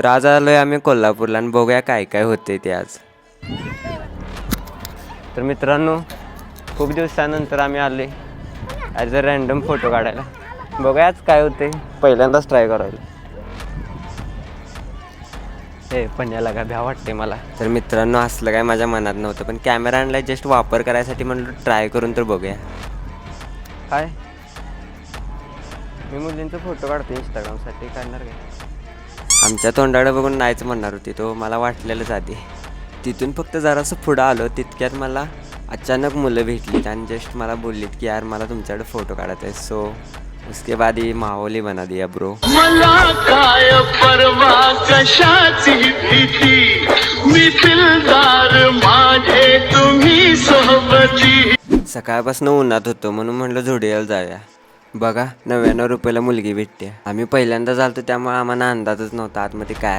तर आज आलोय आम्ही कोल्हापूरला आणि बघूया काय काय होते ते आज. तर मित्रांनो, खूप दिवसानंतर आम्ही आले ॲज अ रँडम फोटो काढायला. बघूया आज काय होते, पहिल्यांदाच ट्राय करायला. हे पण्याला का भ्या वाटते मला. तर मित्रांनो, असलं काय माझ्या मनात नव्हतं, पण कॅमेरा आणलाय जस्ट वापर करायसाठी म्हणलं ट्राय करून तर बघूया. काय मी मुलींचा फोटो काढतो इंस्टाग्रामसाठी, काढणार काय? आमच्या तोंडाकडे बघून नाहीच म्हणणार होती तो, मला वाटलेलंच आधी. तिथून फक्त जरासं पुढं आलो तितक्यात मला अचानक मुलं भेटलीत आणि जस्ट मला बोललीत की यार मला तुमच्याकडे फोटो काढायचा आहे. सो उसके बाद ही माहौल ही बना दिया ब्रो. मला काय परवा कशाची भीती, मी दिलदार माझे तुम्ही सोबती. सकाळपासून उन्हात होतो म्हणून म्हणलं झुडिओला जाऊया. बघा 99 रुपयाला मुलगी भेटते. आम्ही पहिल्यांदा झालतो त्यामुळे आम्हाला अंदाजच नव्हता आतमध्ये काय